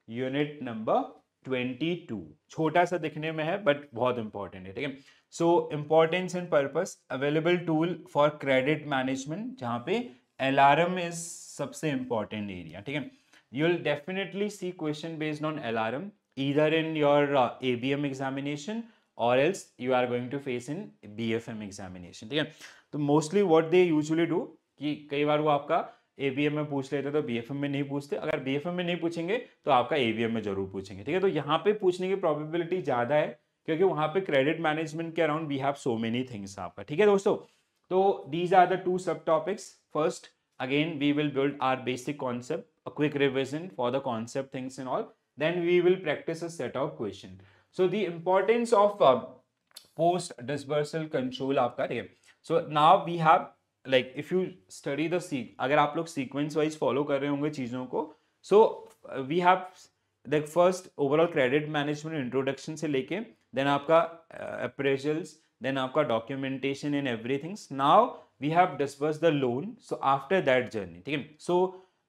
Unit number 22। छोटा सा दिखने में है बट बहुत इंपॉर्टेंट है, ठीक है। So importance and purpose, available tool for credit management, जहां पे एलआरएम इज सबसे इंपॉर्टेंट एरिया, ठीक है। You will definitely see question based on LRM either in your ABM examination or else you are going to face in BFM examination, ठीक है। तो mostly what they usually do कि कई बार वो आपका एबीएम में पूछ लेते तो बीएफएम में नहीं पूछते, अगर बीएफएम में नहीं पूछेंगे तो आपका एबीएम में जरूर पूछेंगे, ठीक है। तो यहाँ पे पूछने की प्रोबेबिलिटी ज्यादा है क्योंकि वहां पे क्रेडिट मैनेजमेंट के around we have so many things आपका, ठीक है दोस्तों। तो these are the two sub topics. First, again we will build our basic concept, a quick revision for the concept things and all, then we will practice a set of question. So the importance of post dispersal control आपका, ठीक है। So now we have, like if you study the अगर आप लोग sequence wise follow कर रहे होंगे चीजों को, so we have the first overall credit management introduction से लेके then आपका appraisals, then आपका documentation and everything. Now we have disbursed the loan, so after that journey, ठीक है। So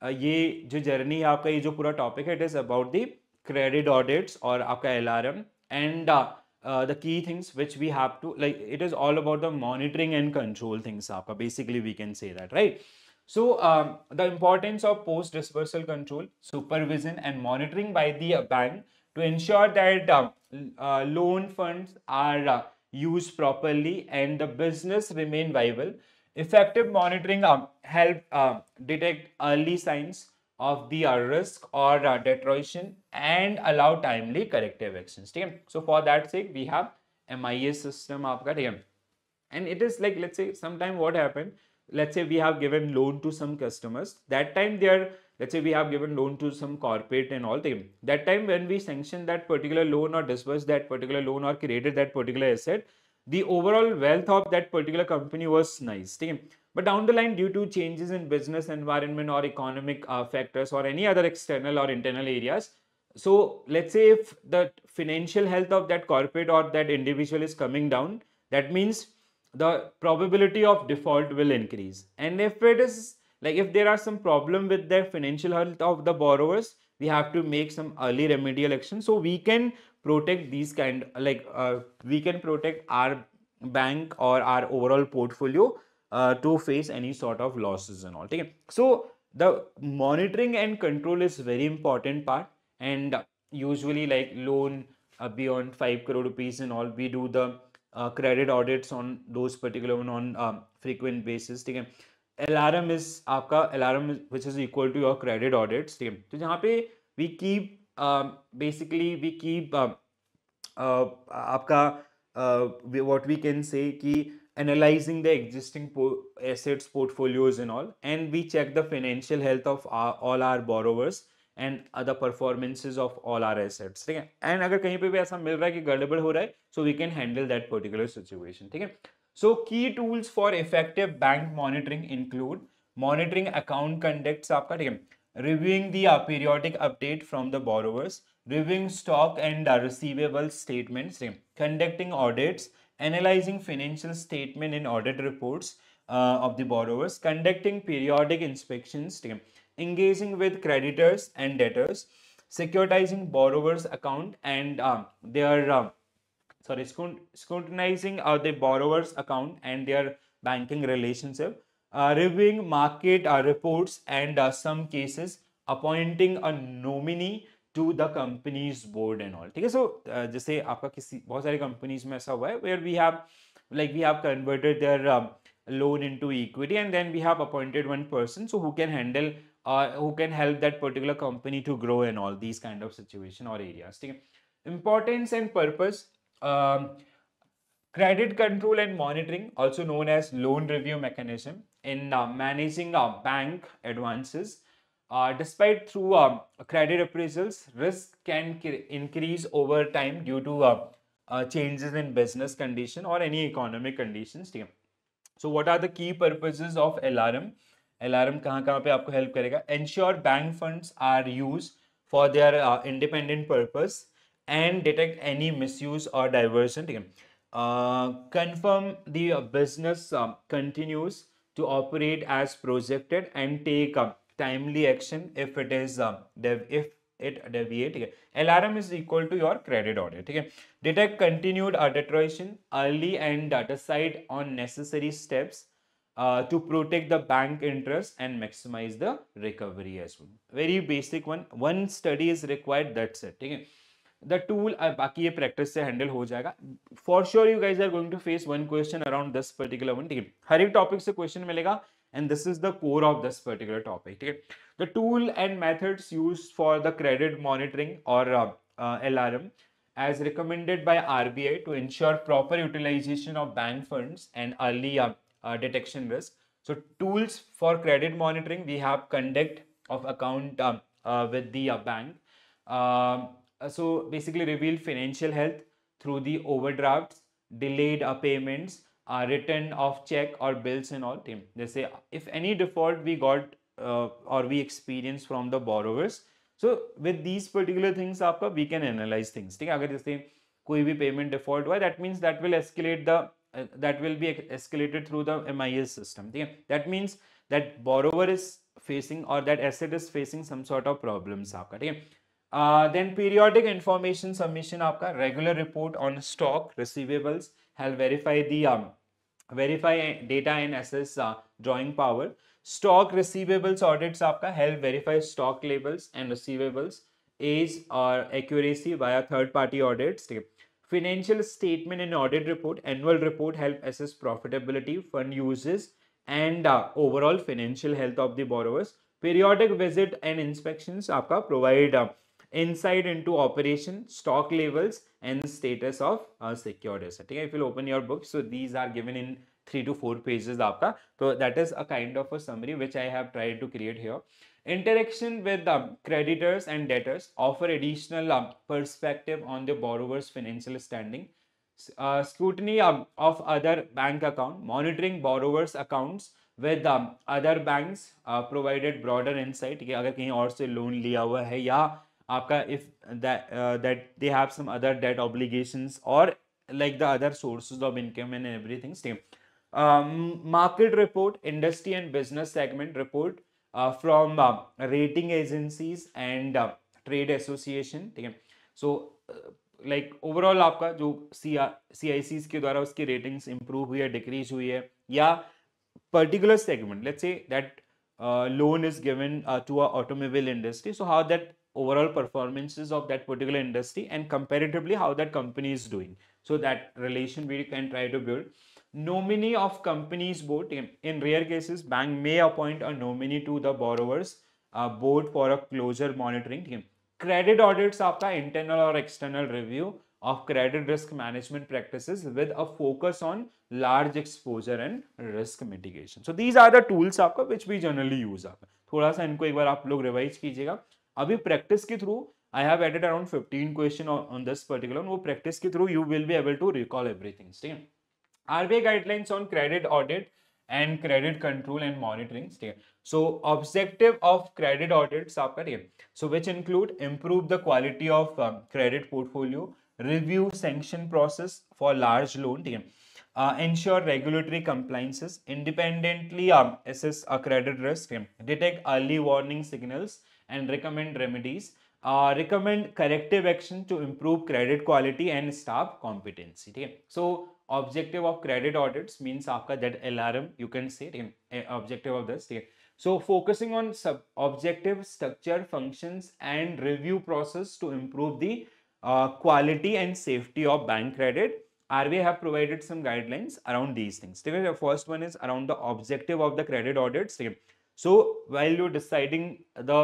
ये जो जर्नी है आपका, ये जो पूरा टॉपिक है, it is about the credit audits और आपका LRM and the key things which we have to, like it is all about the monitoring and control things आपका, basically we can say that, right. So the importance of post dispersal control, supervision and monitoring by the bank to ensure that loan funds are used properly and the business remain viable. Effective monitoring help detect early signs of the risk or deterioration and allow timely corrective actions, ठीक है। So for that sake we have MIS system आपका, ठीक है। And it is like, let's say sometime what happened, let's say we have given loan to some customers, that time they are, let's say we have given loan to some corporate and all, that time when we sanction that particular loan or disburse that particular loan or created that particular asset, the overall wealth of that particular company was nice, but down the line due to changes in business environment or economic factors or any other external or internal areas, so let's say if the financial health of that corporate or that individual is coming down, that means the probability of default will increase. And if it is like, if there are some problem with the financial health of the borrowers, we have to make some early remedial action so we can protect these kind, like we can protect our bank or our overall portfolio to face any sort of losses and all, okay? So the monitoring and control is very important part, and usually like loan beyond 5 crore rupees and all, we do the credit audits on those particular one on frequent basis, ठीक है। LRM is आपका, LRM which is equal to your credit audits, ठीक है। तो जहाँ पे we keep basically we keep आपका what we can say कि analyzing the existing assets portfolios and all, and we check the financial health of all our borrowers and other performances of all our assets, ठीक है। And अगर कहीं पे भी ऐसा मिल रहा है कि गड़बड़ हो रहा है, so we can handle that particular situation, ठीक है। So key tools for effective bank monitoring include monitoring account conducts आपका, ठीक है, reviewing the periodic update from the borrowers, reviewing stock and receivable statements, conducting audits, analyzing financial statement and audit reports of the borrowers, conducting periodic inspections, engaging with creditors and debtors, securitizing borrowers account and their scrutinizing the borrower's account and their banking relationship, reviewing market reports and some cases appointing a nominee to the company's board and all, ठीक है। सो जैसे आपका किसी बहुत सारी companies में ऐसा हुआ है where we have converted their loan into equity and then we have appointed one person so who can handle who can help that particular company to grow and all these kind of situation or areas, ठीक है। Importance and purpose, credit control and monitoring, also known as loan review mechanism in managing bank advances. Despite through credit appraisals, risk can increase over time due to changes in business condition or any economic conditions, ठीक है। So what are the key purposes of LRM? LRM कहाँ पे आपको help करेगा? Ensure bank funds are used for their independent purpose and detect any misuse or diversion, ठीक है। Confirm the business continues to operate as projected and take timely action if it is if it deviate, ठीक है. LRM is equal to your credit audit, ठीक है. Detect continued deterioration early and decide on necessary steps to protect the bank interest and maximize the recovery as well. Very basic one. One study is required. That's it. ठीक है. The tool बाकी ये practice से handle हो जाएगा. For sure you guys are going to face one question around this particular one. ठीक है. हर एक topic से question मिलेगा and this is the core of this particular topic. ठीक है. The tool and methods used for the credit monitoring or LRM as recommended by RBI to ensure proper utilization of bank funds and early detection risk. So tools for credit monitoring, we have conduct of account with the bank. So basically reveal financial health through the overdrafts, delayed payments, return of check or bills and all. They say if any default we got or we experience from the borrowers, so with these particular things आपका we can analyze things. ठीक है. अगर जैसे कोई भी payment default हुआ, that means that will escalate the that will be escalated through the MIS system. ठीक है. That means that borrower is facing or that asset is facing some sort of problems आपका. ठीक है. Then periodic information submission आपका, regular report on stock receivables help verify the verify data and assess drawing power. Stock receivables audits आपका help verify stock labels and receivables age or accuracy via third party audits. Financial statement and audit report, annual report help assess profitability, fund uses and overall financial health of the borrowers. Periodic visit and inspections आपका provide insight into operation, stock levels and status of secured asset. If you open your book, so these are given in 3 to 4 pages आपका. So that is a kind of a summary which I have tried to create here. Interaction with creditors and debtors offer additional perspective on the borrower's financial standing. Scrutiny of other bank account, monitoring borrowers accounts with other banks provided broader insight कि अगर कहीं और से loan लिया हुआ है या आपका if that they have some other debt obligations or like the other sources of income and everything. Market report, industry and business segment report from rating agencies and trade association. ठीक है. So like overall आपका जो CICs के द्वारा उसकी ratings improve हुई है, decrease हुई है, या particular segment, let's say that loan is given to a automobile industry, so how that overall performances of that particular industry and comparatively how that company is doing, so that relation we can try to build. Nominee of company's board, in rare cases bank may appoint a nominee to the borrower's board for a closer monitoring. Credit audits आपका internal or external review of credit risk management practices with a focus on large exposure and risk mitigation. So these are the tools आपका which we generally use. आपका थोड़ा सा इनको एक बार आप लोग revise कीजिएगा. अभी प्रैक्टिस के through I have added around 15 question on this particular one. वो प्रैक्टिस के through you will be able to recall everything. ठीक है. RBI guidelines on credit audit and credit control and monitoring. So objective of credit audits आपका, ठीक है, so which include improve the quality of credit portfolio, review sanction process for large loan, ठीक है, ensure regulatory compliances, independently assess a credit risk, detect early warning signals and recommend remedies, recommend corrective action to improve credit quality and staff competency. ठीक है. So objective of credit audits means आपका that LRM you can say, ठीक है, objective of this. ठीक है. So focusing on sub objective, structure, functions and review process to improve the quality and safety of bank credit. RBI have provided some guidelines around these things. ठीक है. The first one is around the objective of the credit audits. ठीक है. So while you're deciding the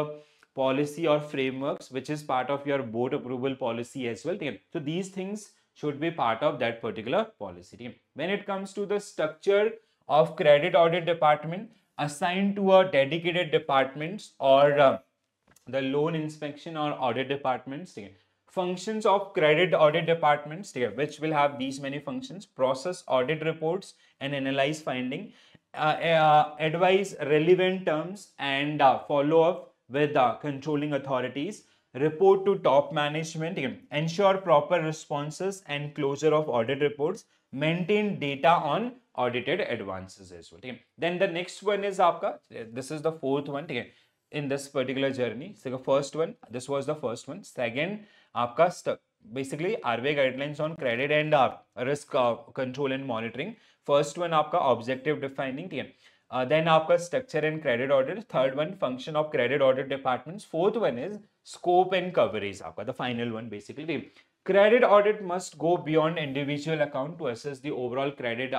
policy or frameworks which is part of your board approval policy as well, ठीक है, so these things should be part of that particular policy. ठीक है. When it comes to the structure of credit audit department, assigned to a dedicated departments or the loan inspection or audit departments. ठीक है. Functions of credit audit departments, ठीक है, which will have these many functions: process audit reports and analyze finding, advise relevant terms and follow up with controlling authorities, report to top management, ensure proper responses and closure of audit reports, maintain data on audited advances as well. Then the next one is आपका, this is the fourth one, in this particular journey. So the first one, this was the first one. Second, आपका basically RBI guidelines on credit and risk control and monitoring. First one आपका objective defining, ठीक है. Then आपका structure and credit audit. Third one, function of credit audit departments. Fourth one is scope and coverage आपका, the final one basically. Credit audit must go beyond individual account to assess the overall credit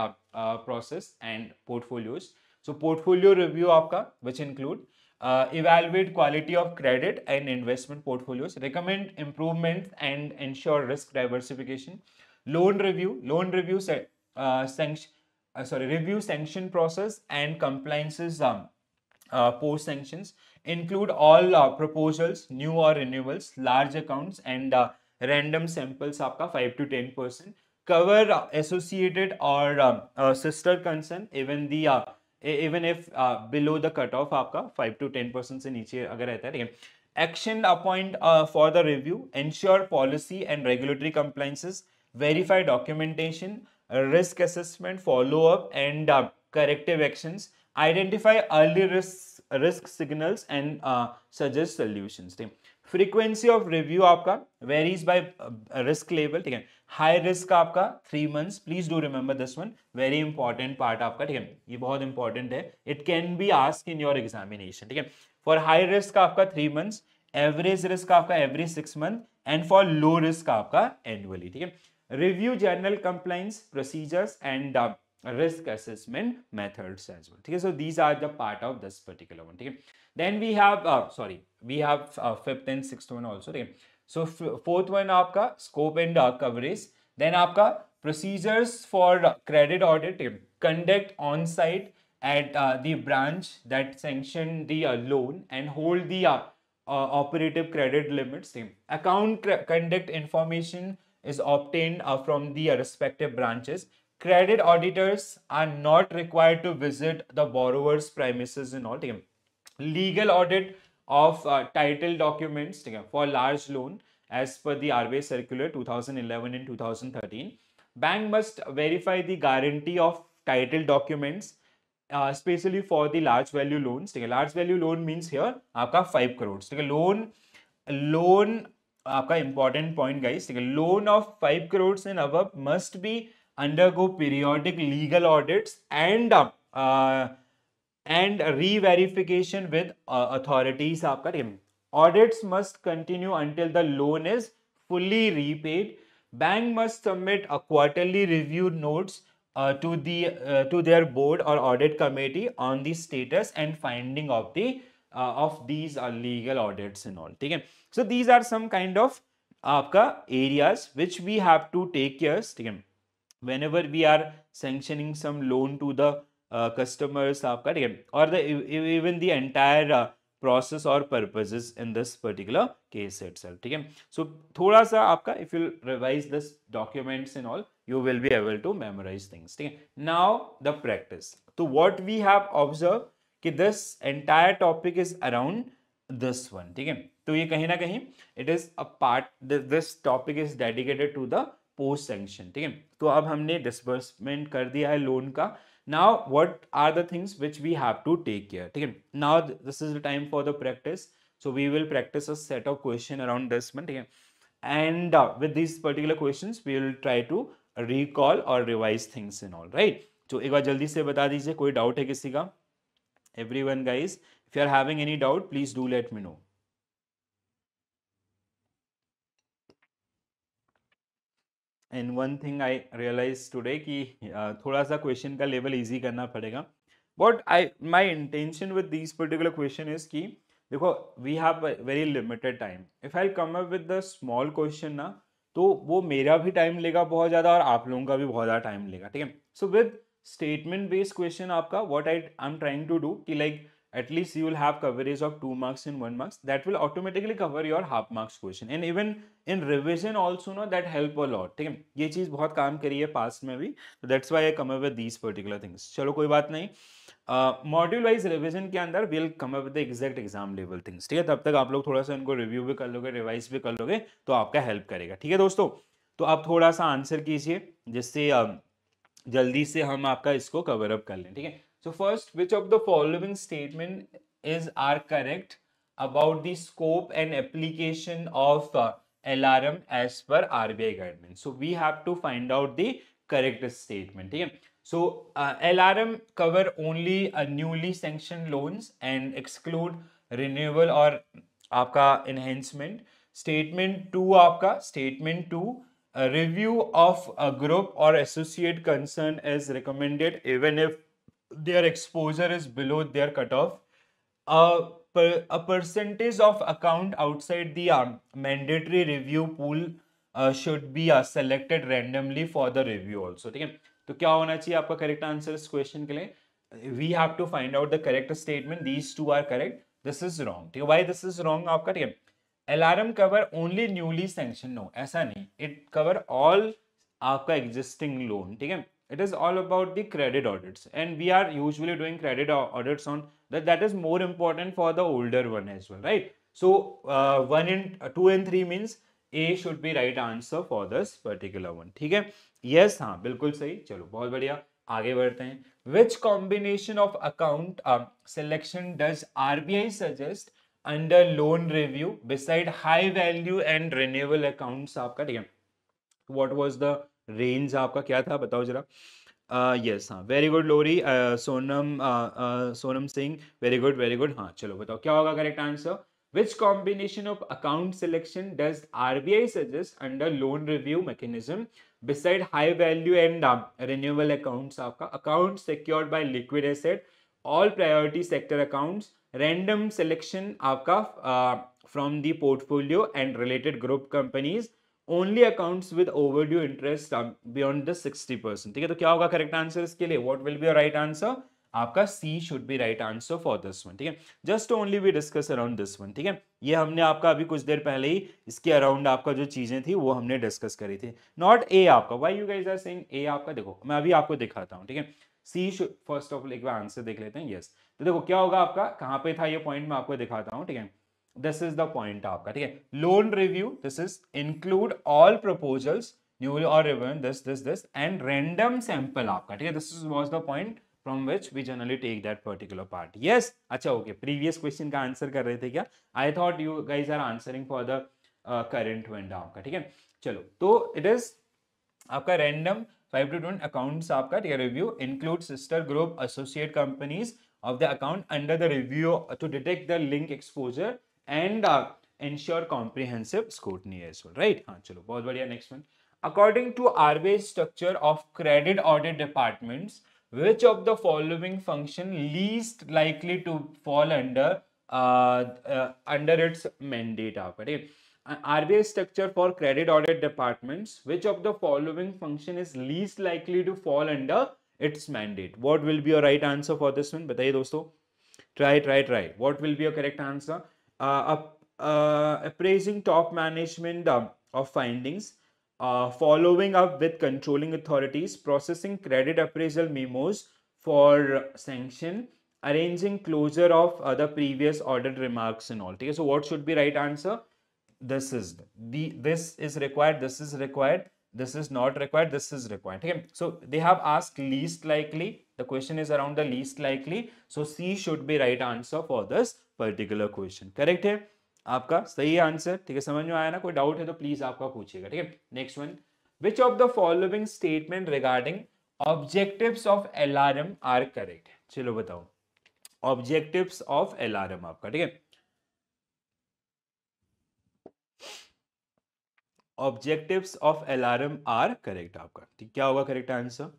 process and portfolios. So portfolio review आपका, which include evaluate quality of credit and investment portfolios, recommend improvements and ensure risk diversification. Loan review review sanction process and compliances post sanctions, include all proposals, new or renewals, large accounts and random samples आपका 5 to 10%. Cover associated or sister concern even if below the cutoff आपका 5 to 10% से नीचे अगर रहता है, ठीक है. Action appoint for the review, ensure policy and regulatory compliances, verify documentation, risk assessment, follow up and corrective actions, identify early risk signals and suggest solutions. Frequency of review आपका varies by risk level, ठीक है. High risk आपका 3 months. Please do remember this one, very important part आपका, ठीक है. ये बहुत important है. It can be asked in your examination, ठीक है. For high risk आपका 3 months, average risk आपका every 6 months and for low risk आपका annually, ठीक है. Review general compliance procedures and risk assessment methods as well, ठीक है. So these are the part of this particular one, ठीक है. Then we have we have fifth and sixth one also, ठीक है. So fourth one आपका scope and coverage. Then आपका procedures for credit audit, conduct on site at the branch that sanction the loan and hold the operative credit limits. Account conduct information is obtained from the respective branches. Credit auditors are not required to visit the borrower's premises and all. Legal audit of title documents for large loan as per the RBI circular 2011 and 2013. Bank must verify the guarantee of title documents, especially for the large value loans. Large value loan means here आपका 5 crores. Loan आपका important point guys. Loan of 5 crores and above must be undergo periodic legal audits and re-verification with authorities आपका. Audits must continue until the loan is fully repaid. Bank must submit a quarterly review notes to their board or audit committee on the status and finding of these legal audits and all. ठीक है. So these are some kind of आपका areas which we have to take care, ठीक है, whenever we are sanctioning some loan to the customers आपका, ठीक है, or even the entire process or purposes in this particular case itself, ठीक है. So थोड़ा सा आपका if you revise this documents and all, you will be able to memorize things, ठीक है. Now the practice. So what we have observed कि this entire topic is around this one, ठीक है. तो ये कहीं ना कहीं it is a part, this topic is dedicated to the post sanction, ठीक है. तो अब हमने disbursement कर दिया है लोन का. Now what are the things which we have to take care, ठीक है. Now this is the time for the practice. So we will practice a set of question around this one, ठीक है. And with these particular questions we will try to recall or revise things and all, right. तो एक बार जल्दी से बता दीजिए कोई doubt है किसी का. Everyone guys, if you are having any doubt, please do let me know. And one thing I realized today कि थोड़ा सा question का level easy करना पड़ेगा. What my intention with these particular question is कि देखो we have a very limited time. If I come up with the small question ना, तो वो मेरा भी टाइम लेगा बहुत ज़्यादा और आप लोगों का भी बहुत ज़्यादा टाइम लेगा, ठीक है. So with statement based question आपका what I'm trying to do कि like at least you will have coverage of 2 marks and 1 marks, that will automatically cover your half marks question, and even in revision also no, that help a lot, ठीक है. ये चीज़ बहुत काम करी है past में भी, so that's why I come up with these particular things. चलो कोई बात नहीं. मॉड्यूल वाइज रिविजन के अंदर will come up with the exact exam level things, ठीक है. तब तक आप लोग थोड़ा सा इनको रिव्यू भी कर लोगे, रिवाइज भी कर लोगे, तो आपका हेल्प करेगा, ठीक है दोस्तों. तो आप थोड़ा सा आंसर कीजिए जिससे जल्दी से हम आपका इसको कवर अप कर लें, ठीक है. So first, which of the following statement is are correct about the scope and application of LRM as per RBI guidelines. So we have to find out the correct statement. ठीक है? So LRM cover only newly sanctioned loans and exclude renewal और आपका enhancement. Statement 2 आपका statement 2 a review of a group or associate concern is recommended even if their exposure is below their cutoff. A percentage of account outside the mandatory review pool should be selected randomly for the review also. ठीक है? तो क्या होना चाहिए आपका correct answer इस question के लिए? We have to find out the correct statement. These two are correct, this is wrong. ठीक है, व्हाई दिस इज रॉन्ग आपका? ठीक है, alarm cover only newly sanction. No, ऐसा नहीं, इट कवर ऑल आपका एग्जिस्टिंग लोन. ठीक है, it is all about the credit audits, and we are usually doing credit audits on that is more important for the older one as well, right? So 1 and 2 and 3 means A should be right answer for this particular one. ठीक है, yes, हाँ बिल्कुल सही. चलो बहुत बढ़िया, आगे बढ़ते हैं. Which combination of account selection does RBI suggest under loan review beside high value and renewable accounts? आपका ठीक है, what was the रेंज आपका क्या था बताओ जरा. यस, हाँ, very good Lori. Sonam Singh, very good very good. हाँ चलो बताओ क्या होगा correct answer. Which combination of account selection does RBI suggest under loan review mechanism beside high value and renewable accounts? आपका अकाउंट secured by liquid asset, all priority sector accounts, random selection आपका from the portfolio and related group companies, only accounts with overdue interest beyond the 60%. ठीक है, तो क्या होगा correct answer इसके लिए? What will be your right answer? आपका C should be right answer for this one. ठीक है, just only we discuss around this one. ठीक है, ये हमने आपका अभी कुछ देर पहले ही इसके अराउंड आपका जो चीजें थी वो हमने डिस्कस करी थी. नॉट ए आपका. Why you guys are saying a आपका? देखो मैं अभी आपको दिखाता हूँ. ठीक है, see should first of all एक बार आंसर देख लेते हैं. यस, तो देखो क्या होगा आपका, कहाँ पे था ये पॉइंट मैं आपको दिखाता हूँ. ठीक है, दिस इज द पॉइंट आपका. ठीक है, loan review, this is include all proposals newly और रिवन दिस एंड रैंडम सैंपल आपका. ठीक है, this was the point from which we generally take that particular part. Yes, अच्छा ओके, प्रीवियस क्वेश्चन का आंसर कर रहे थे क्या? I thought you guys are answering for the current one आपका. ठीक है, चलो तो इट इज आपका रैंडम 5 to 10 अकाउंट्स आपका. ठीक है, review include sister group associate companies of the account under the review to detect the link exposure and ensure comprehensive scrutiny as well, right? हाँ चलो बहुत बढ़िया. Next one, according to RBI structure of credit audit departments, which of the following function least likely to fall under its mandate आपका? ठीक है, RBI structure for credit audit departments, which of the following function is least likely to fall under its mandate? What will be your right answer for this one? बताइए दोस्तों. Try. What will be your correct answer? Appraising top management of findings, following up with controlling authorities, processing credit appraisal memos for sanction, arranging closure of the previous audit remarks and all. Okay, so what should be right answer? This is required, this is required, this is not required, this is required. Okay, so they have asked least likely. The question is around the least likely, so C should be right answer for this particular question. Correct है आपका, सही answer. ठीक है, समझ में आया ना? कोई डाउट है तो प्लीज आपका पूछिएगा. ठीक है, next one, which of the following statement regarding objectives of LRM are correct? चलो बताओ, objectives of LRM आपका. ठीक है, ऑब्जेक्टिव्स ऑफ एलआरएम आर करेक्ट आपका. ठीक, क्या होगा correct answer?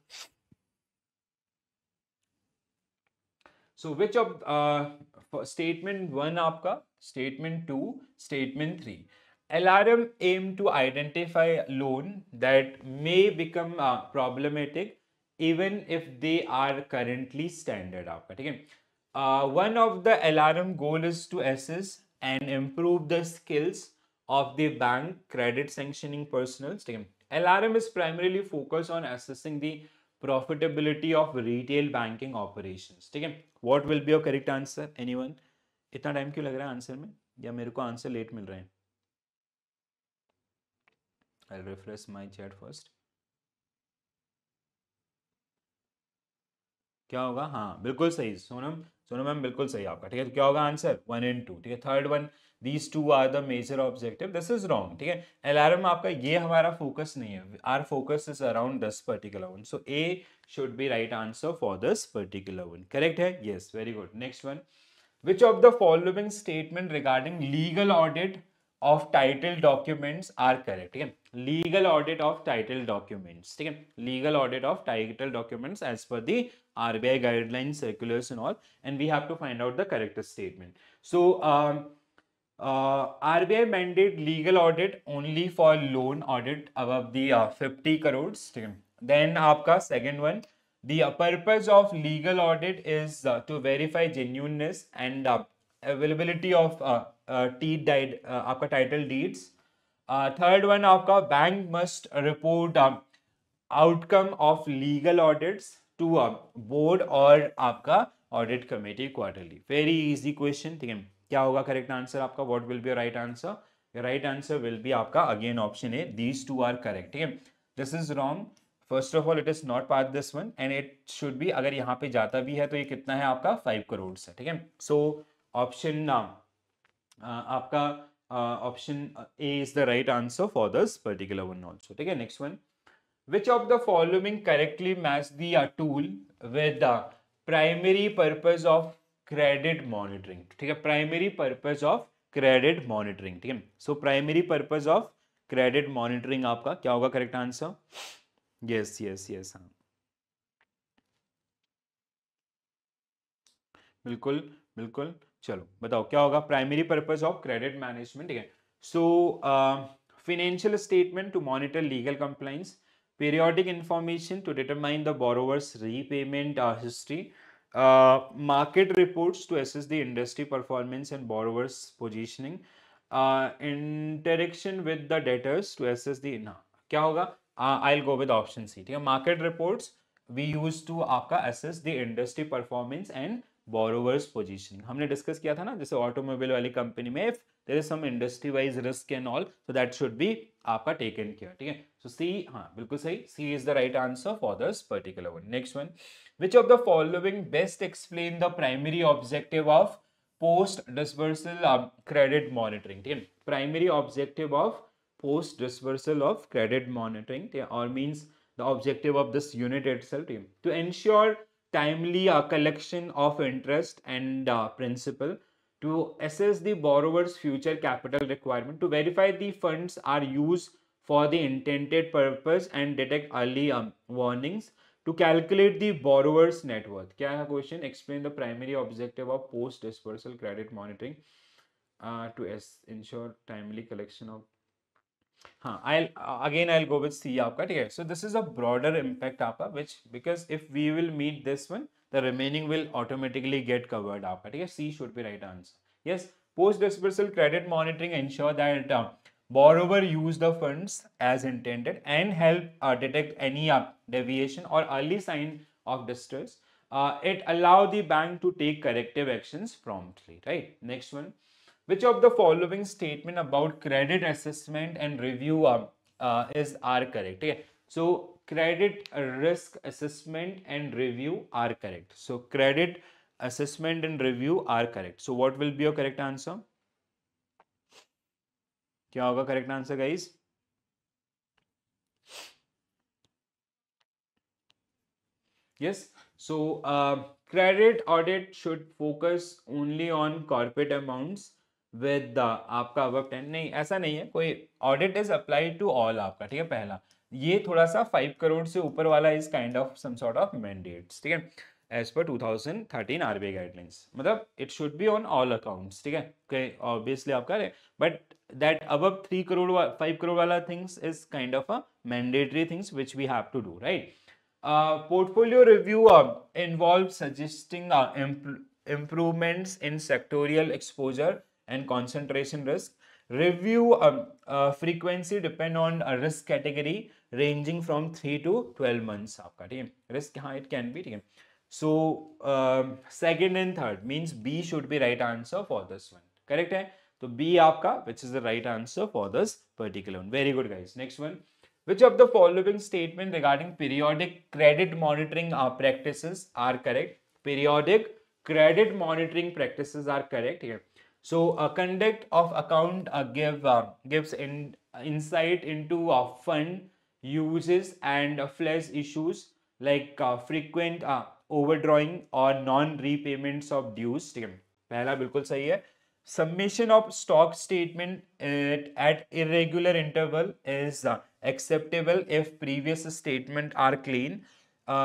So which of statement 1 आपका, statement 2, statement 3. LRM aim to identify loan that may become problematic even if they are currently standard आपका. ठीक है, one of the LRM goal is to assess and improve the skills of the bank credit sanctioning personnel. ठीक है, LRM is primarily focused on assessing the profitability of retail banking operations. ठीक है, what will be your correct answer? Anyone? इतना time क्यों लग रहा है answer में, या मेरे को आंसर लेट मिल रहे हैं? I'll refresh my chat first. क्या होगा? हाँ बिल्कुल सही सोनम, सोनू मैम बिल्कुल सही आपका, ठीक है। तो क्या होगा आंसर 1 and 2, ठीक है। Third one, these two are the major objective, this is wrong, ठीक है। अलार्म आपका ये हमारा फोकस नहीं है, our focus is around this particular one, so A should be right answer for this particular one, correct है, yes, very good. Next one, which of the following statement regarding legal audit of title documents are correct, ठीक है। legal audit of title documents, ठीक है, legal audit of title documents as per the RBI guidelines, circulars and all, and we have to find out the correct statement. So RBI mandate legal audit only for loan audit above the 50 crores, ठीक है। then आपका second one, the purpose of legal audit is to verify genuineness and availability of आपका title deeds. Third one आपका, bank must report outcome of legal audits to board और आपका audit committee quarterly. Very easy question, ठीक है। क्या होगा correct answer आपका, what will be your right answer? The right answer will be आपका again option A, these two are correct, ठीक है। This is wrong. First of all it is not part this one and it should be, अगर यहाँ पे जाता भी है तो ये कितना है आपका 5 करोड़ है, ठीक है। सो ऑप्शन आपका option A is the right answer for this particular one also, ठीक है। Next one, which of the following correctly match the tool with the primary purpose of credit monitoring, ठीक है। Primary purpose of credit monitoring, ठीक है। So primary purpose of credit monitoring आपका क्या होगा correct answer? Yes yes yes, हाँ बिल्कुल बिल्कुल। चलो बताओ क्या होगा primary purpose of credit management, ठीक है। So financial statement to monitor legal compliance, periodic information to determine the borrowers repayment history, market reports to assess the industry performance and borrowers positioning, interaction with the debtors to assess the क्या होगा? I'll go with option C, ठीक है। market reports we use to आपका assess the industry performance and borrowers positioning, हमने discuss किया था ना, जैसे ऑटोमोबाइल वाली कंपनी में if there is some industry wise risk and all, so that should be आपका taken care, ठीक है। so C, हाँ बिल्कुल सही, C is the right answer for this particular one. Next one, which of the following best explain the primary objective of post dispersal credit monitoring, ठीक है। primary objective of post dispersal of credit monitoring, or means the objective of this unit itself, to ensure timely collection of interest and principal, to assess the borrower's future capital requirement, to verify the funds are used for the intended purpose and detect early warnings, to calculate the borrower's net worth. क्या है question? Explain the primary objective of post dispersal credit monitoring to ensure timely collection of, हाँ I'll go with C आपका, ठीक है। So this is a broader impact आपका, which because if we will meet this one, the remaining will automatically get covered आपका, ठीक है। C should be right answer. Yes, post dispersal credit monitoring ensure that borrower use the funds as intended and help detect any deviation or early sign of distress. It allow the bank to take corrective actions promptly, right? Next one, which of the following statement about credit assessment and review are correct? Okay. So credit risk assessment and review are correct. So credit assessment and review are correct. So what will be your correct answer? क्या होगा correct answer, guys? Yes. So credit audit should focus only on corporate amounts with आपका above 10, नहीं ऐसा नहीं है, कोई audit is applied to all आपका, ठीक है। पहला ये थोड़ा सा 5 करोड़ से ऊपर वाला is kind of some sort of mandates, ठीक है, as per 2013 RBI guidelines, मतलब it should be on all accounts, ठीक है। obviously आपका, but that above 3 crore 5 crore वाला things is kind of a mandatory things which we have to do, right? Portfolio review involves suggesting improvements in sectorial exposure and concentration risk. Review frequency depend on a risk category ranging from 3 to 12 months आपका, ठीक है। Risk हाँ it can be, ठीक है। So second and third means B should be right answer for this one, correct है। तो B आपका which is the right answer for this particular one. Very good guys. Next one, which of the following statement regarding periodic credit monitoring practices are correct? Periodic credit monitoring practices are correct here. So conduct of account gives insight into fund uses and flash issues like frequent overdrawing or non repayments of dues. ठीक है, पहला बिल्कुल सही है. Submission of stock statement at irregular interval is acceptable if previous statement are clean.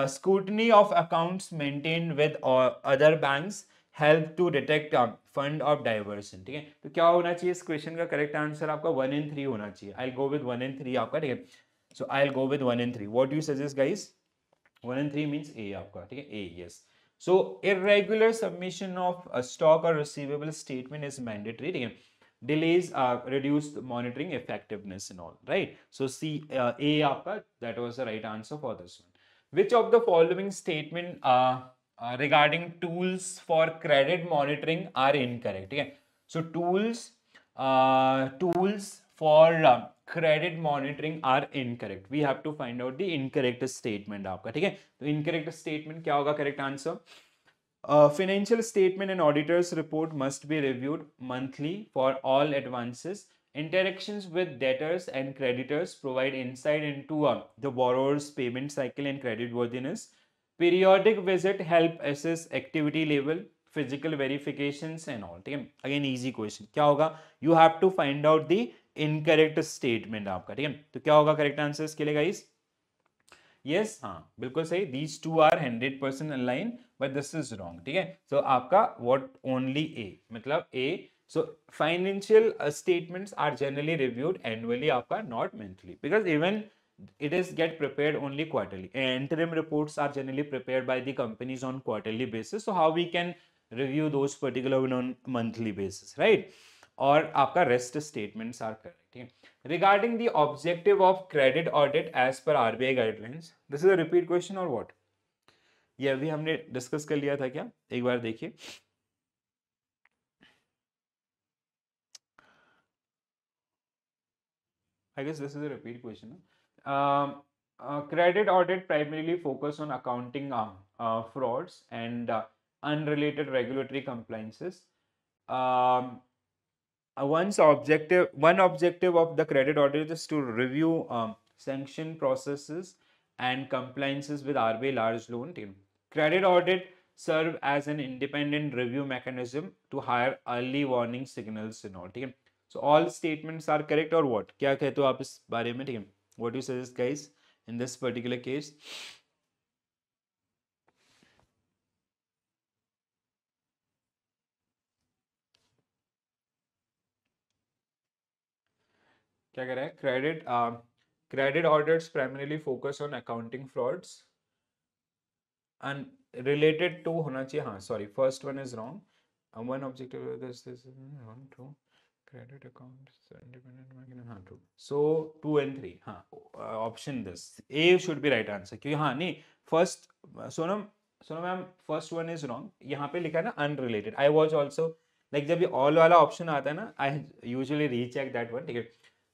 Scrutiny of accounts maintained with other banks help to detect fund of diversion. ठीक है, तो क्या होना चाहिए इस क्वेश्चन का करेक्ट आंसर आपका 1 and 3 होना चाहिए. I'll go with 1 and 3 आपका. ठीक है, so I'll go with 1 and 3. What do you suggest guys? 1 and 3 means A आपका. ठीक है, A, yes. So irregular submission of a stock or receivable statement is mandatory. ठीक है, delays reduce monitoring effectiveness and all, right? So C, A आपका, that was the right answer for this one. Which of the following statement regarding tools for credit monitoring are incorrect? ठीक है, so tools for credit monitoring are incorrect. We have to find out the incorrect statement आपका. ठीक है, तो incorrect statement क्या होगा correct answer? Financial statement and auditor's report must be reviewed monthly for all advances. Interactions with debtors and creditors provide insight into the borrower's payment cycle and creditworthiness. Periodic visit help assess activity level, physical verifications and all. ठीक है, again easy question. क्या होगा? You have to find out the incorrect statement आपका. ठीक है, तो क्या होगा करेक्ट आंसर इसके लिए गाइस? यस, हाँ बिल्कुल सही. These two are 100% align but this is wrong. ठीक है, सो आपका व्हाट ओनली ए, मतलब A. So financial statements are generally reviewed annually आपका, not monthly, because even it is get prepared only quarterly. Interim reports are generally prepared by the companies on quarterly basis. So how we can review those particular on monthly basis, right? और आपका rest statements are correct. Regarding the objective of credit audit as per RBI guidelines, this is a repeat question or what? ये अभी हमने discuss कर लिया था क्या? एक बार देखिए. I guess this is a repeat question. Credit audit primarily focus on accounting frauds and unrelated regulatory compliances. One objective of the credit audit is to review sanction processes and compliances with RBI large loan team. Credit audit serve as an independent review mechanism to hire early warning signals and all. ठीक है, so all statements are correct or what? क्या कहते हो आप इस बारे में? ठीक है, what do you suggest guys in this particular case? क्या कह रहा है? Credit audits primarily focus on accounting frauds and related to होना चाहिए. हाँ, sorry, first one is wrong. One objective of this is one, two. Credit accounts independent mechanism. हाँ, true. So 2 and 3. हाँ, option this A should be right answer. क्योंकि हाँ नहीं, first Sonam ma'am, first one is wrong. यहाँ पे लिखा है ना unrelated. I was also like जब ये all वाला option आता है ना, I usually recheck that one. ठीक है,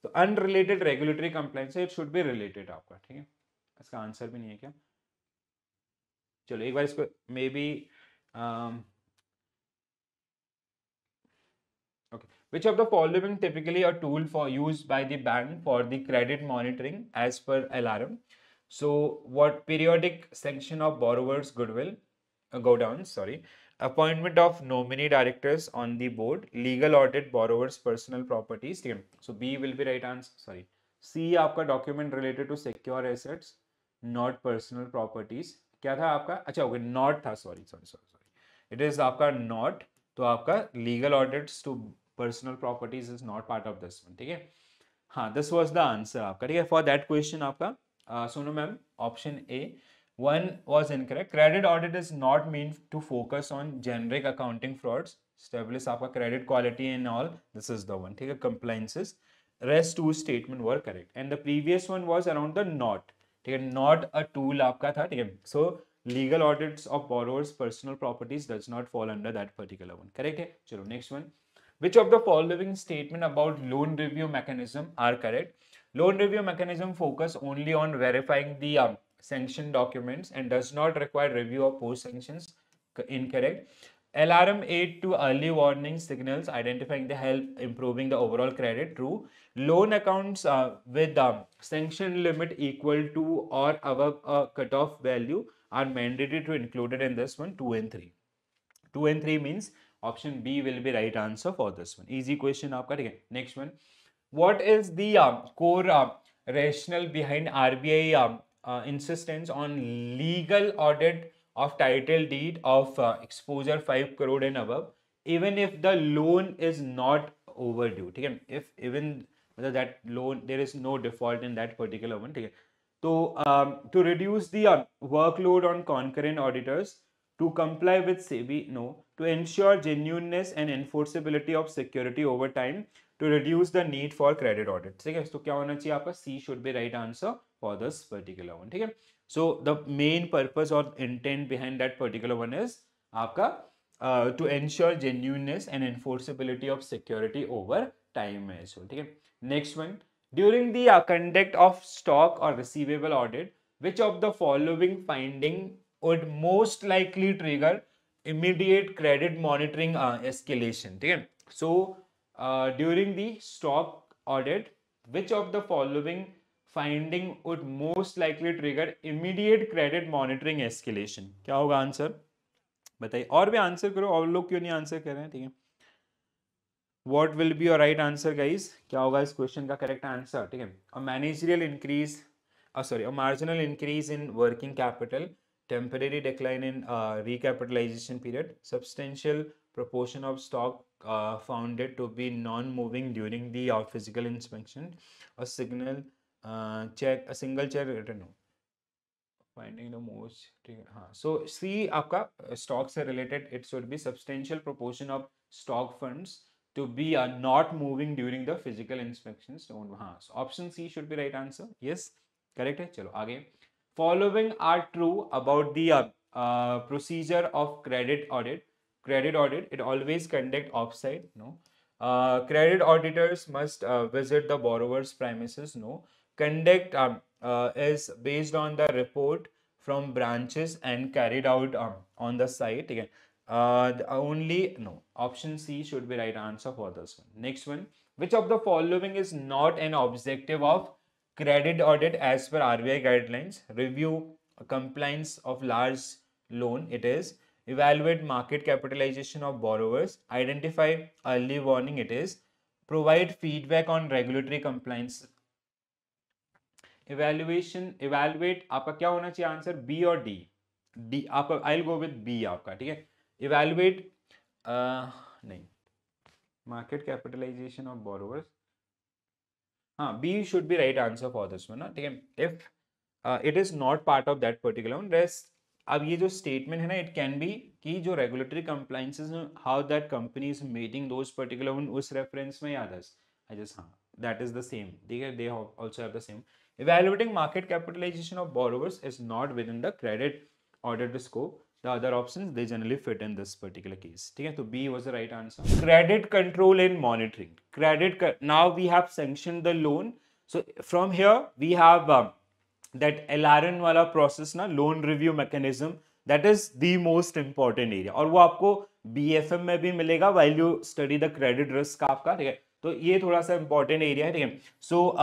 तो unrelated regulatory compliance it should be related आपका. ठीक है, इसका आंसर भी नहीं है क्या? चलो एक बार इसको may be okay. Which of the following typically a tool for used by the bank for the credit monitoring as per alarm? So what? Periodic sanction of borrowers goodwill go down, sorry, appointment of nominee directors on the board, legal audit borrowers personal properties. So B will be right answer. Sorry, C आपका document related to secure assets not personal properties. क्या था आपका? अच्छा okay, not था. sorry, it is आपका not. तो आपका legal audits to personal properties is not part of this one. ठीक है, हाँ, this was the answer आपका. ठीक है, for that question आपका सुनो ma'am, option A 1 was incorrect. Credit audit is not meant to focus on generic accounting frauds. Establish आपका credit quality and all. This is the one. ठीक है, compliances. Rest two statement were correct. And the previous one was around the not. ठीक है, not a tool आपका था. ठीक है, so legal audits of borrowers personal properties does not fall under that particular one. Correct है? चलो next one. Which of the following statement about loan review mechanism are correct? Loan review mechanism focus only on verifying the sanction documents and does not require review of post sanctions. Incorrect. Alarm aid to early warning signals, identifying the help, improving the overall credit. True. Loan accounts with sanction limit equal to or above a cutoff value are mandated to included in this one. 2 and 3. 2 and 3 means option B will be right answer for this one. Easy question आपका, ठीक है. Next one. What is the core rationale behind RBI insistence on legal audit of title deed of exposure 5 crore and above, even if the loan is not overdue? ठीक है. If even that loan there is no default in that particular one, ठीक है. So to reduce the workload on concurrent auditors, to comply with SEBI, no, to ensure genuineness and enforceability of security over time, to reduce the need for credit audit. ठीक है. तो क्या होना चाहिए आपका? C should be right answer for this particular one. ठीक है. So the main purpose or intent behind that particular one is आपका to ensure genuineness and enforceability of security over time as well. ठीक है. Next one. During the conduct of stock or receivable audit, which of the following finding would most likely trigger immediate credit monitoring escalation? ठीक है. So during the stock audit, which of the following finding would most likely trigger immediate credit monitoring escalation? क्या होगा answer? बताइए. और भी answer करो, और लोग क्यों नहीं आंसर कर रहे हैं? ठीक है. What will be your right answer, guys? क्या होगा इस क्वेश्चन का करेक्ट आंसर? ठीक है. A managerial increase, a marginal increase in working capital, temporary decline in recapitalization period, substantial proportion of stock found it to be non-moving during the physical inspection, a single check written. Finding the most, ठीक है. हाँ. So C आपका stock से related, it should be substantial proportion of stock funds to be not moving during the physical inspections. हाँ. So option C should be right answer. Yes, correct है. चलो आगे. Following are true about the procedure of credit audit. Credit audit, it always conduct offsite. No. Credit auditors must visit the borrower's premises. No. Conduct is based on the report from branches and carried out on the site. Again, only no. Option C should be right answer for this one. Next one. Which of the following is not an objective of credit audit as per RBI guidelines? Review compliance of large loan. It is. Evaluate market capitalization of borrowers. Identify early warning. It is. Provide feedback on regulatory compliance. Evaluate आपका क्या होना चाहिए answer? B और D? D आपका, I'll go with B आपका. ठीक है. Evaluate नहीं, market capitalization of borrowers. हाँ, B should be right answer for this one ना. ठीक है. If it is not part of that particular one, rest. अब ये जो statement है ना, it can be कि जो regulatory compliances, how that company is meeting those particular one, उस reference में याद है. I just हाँ, that is the same. ठीक है. They also have the same. Evaluating market capitalization of borrowers is not within the credit audit scope. The other options, they generally fit in this particular case. ठीक है. तो B was the right answer. Credit control and monitoring. Now we have sanctioned the loan. So from here we have that LRN वाला process ना, loan review mechanism, that is the most important area. और वो आपको BFM में भी मिलेगा while you study the credit risk आपका. ठीक है. तो ये थोड़ा सा इंपॉर्टेंट एरिया है. ठीक है. So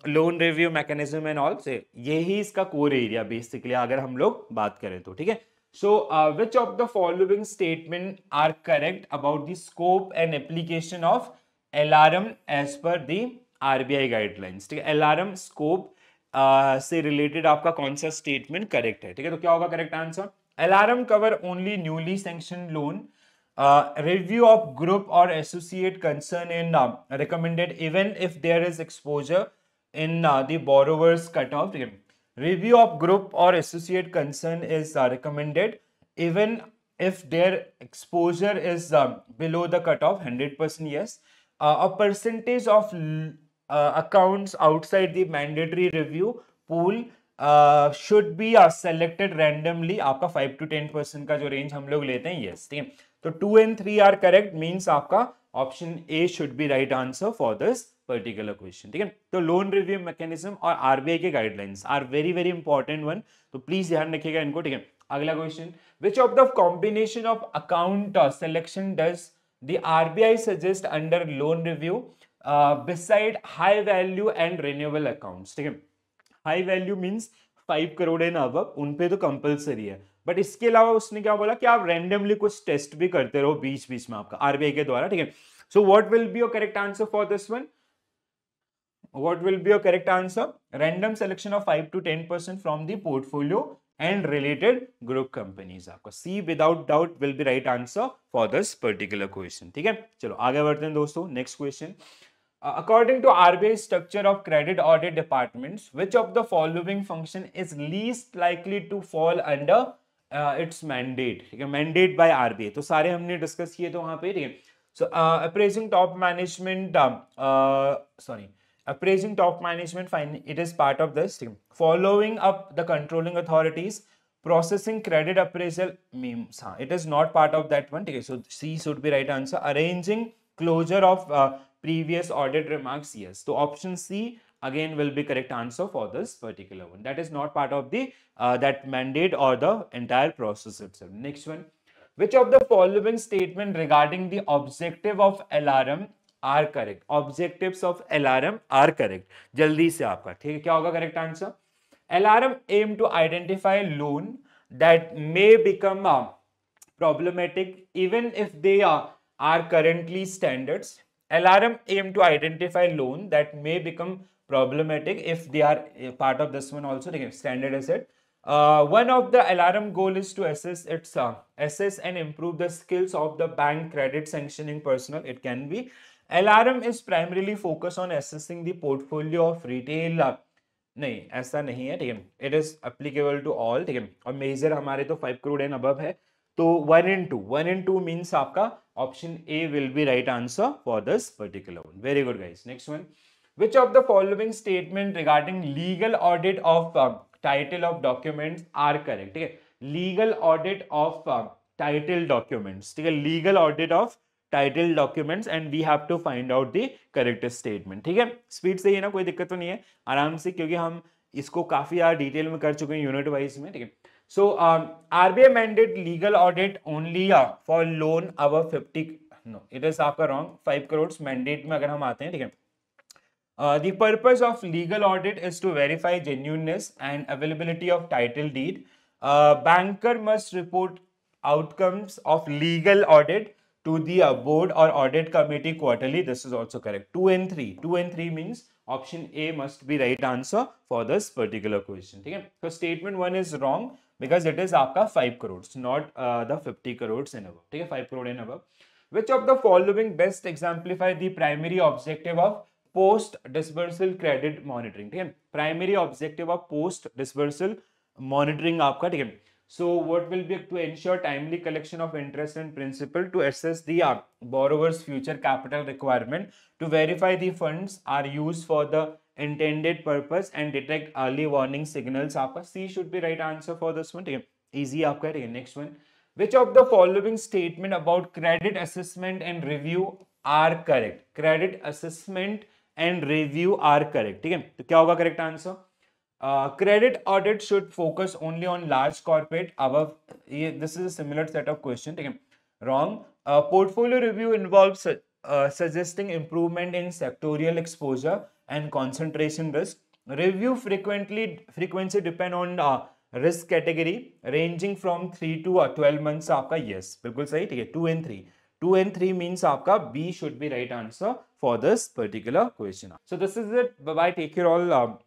loan review mechanism and all से यही इसका कोर एरिया बेसिकली अगर हम लोग बात करें तो. ठीक है. So which of the following statement are correct about the scope and application of LRM as per the RBI guidelines? ठीक है. एलआरएम स्कोप से रिलेटेड आपका कौन सा स्टेटमेंट करेक्ट है? ठीक है. तो क्या होगा correct answer? LRM cover only newly sanctioned loan. Review of group or associate concern in recommended even if there is exposure in the borrower's cutoff. Review of group or associate concern is recommended even if their exposure is below the cutoff. 100% yes. A percentage of accounts outside the mandatory review pool should be selected randomly. आपका 5 to 10% का जो range हम लोग लेते हैं. yes. ठीक है. तो 2 and 3 are correct, means आपका option A should be right answer for this particular question. ठीक है. तो लोन रिव्यू मैकेनिज्म और आरबीआई के guidelines are very very important one. तो प्लीज ध्यान रखिएगा इनको. ठीक है. अगला question, which of the combination of account selection does the RBI suggest under loan review beside high value and renewable accounts? ठीक है, high value means 5 crore and above, उन पे तो कंपलसरी है, बट इसके अलावा उसने क्या बोला कि आप रैंडमली कुछ टेस्ट भी करते रहो बीच बीच में आपका आरबीआई के द्वारा, ठीक है। So what will be your correct answer for this one? What will be your correct answer? Random selection of 5 to 10% from the portfolio and related group companies. आपका C without doubt will be right answer for this particular question. ठीक है, चलो आगे बढ़ते हैं दोस्तों. Next question. According to RBI structure of credit audit departments, which of the following function is least likely to fall under its mandate? ठीक है, mandate by RBI. तो सारे हमने डिस्कस किए तो वहां पे, ठीक है. So appraising top management, appraising top management, it is part of this. Following up the controlling authorities, processing credit appraisal means it is not part of that one. So C should be right answer. Arranging closure of previous audit remarks, yes. So option C again will be correct answer for this particular one. That is not part of the that mandate or the entire process itself. Next one, which of the following statement regarding the objective of LRM are correct? Objectives of LRM are correct. जल्दी से आपका, ठीक है, क्या होगा correct answer? LRM aim to identify loan that may become problematic even if they are currently standards. LRM aim to identify loan that may become problematic if they are part of this one also, ठीक है, standard asset. One of the LRM goal is to assess and improve the skills of the bank credit sanctioning personnel. It can be. LRM is primarily focused on assessing the portfolio of retail. नहीं, ऐसा नहीं है, ठीक है. It is applicable to all, ठीक है. और major हमारे तो 5 करोड़ एंड अबव है, तो 1 and 2 मीन्स आपका option A will be right answer for this particular one. Very good guys. Next one, which of the following statement regarding legal audit of title of documents are correct? ठीक है, legal audit of title documents, ठीक है, legal audit of title documents and we have to find out the correct statement. ठीक है, speed से ही ना, कोई दिक्कत तो नहीं है, आराम से, क्योंकि हम इसको काफी यार डिटेल में कर चुके हैं यूनिट वाइज में, ठीक है. So RBI mandate legal audit only for loan above 50, no it is आपका रॉन्ग. 5 करोड़ मैंडेट में अगर हम आते हैं, ठीक है. The purpose of legal audit is to verify genuineness and availability of title deed. Banker must report outcomes of legal audit to the board or audit committee quarterly. This is also correct. 2 and 3. 2 and 3 means option A must be right answer for this particular question. ठीक है? So statement 1 is wrong because it is आपका 5 crores, not the 50 crores and above. ठीक है? 5 crore and above. Which of the following best exemplify the primary objective of post disbursal credit monitoring? ठीक है, primary objective of post disbursal monitoring आपका, ठीक है. So what will be to ensure timely collection of interest and principal, to assess the borrowers future capital requirement, to verify the funds are used for the intended purpose and detect early warning signals. आपका C should be right answer for this one, ठीक है, easy आपका, ठीक है. Next one, which of the following statement about credit assessment and review are correct? Credit assessment and review are correct. ठीक है, तो क्या होगा correct answer? Credit audit should focus only on large corporate above. This is a similar set of question. ठीक है, wrong. Portfolio review involves suggesting improvement in sectorial exposure and concentration risk. Review frequency depend on risk category ranging from 3 to 12 months. आपका yes, बिल्कुल सही, ठीक है. 2 and 3. 2 and 3 means आपका B should be right answer for this particular question. So this is it. Bye bye. Take care all.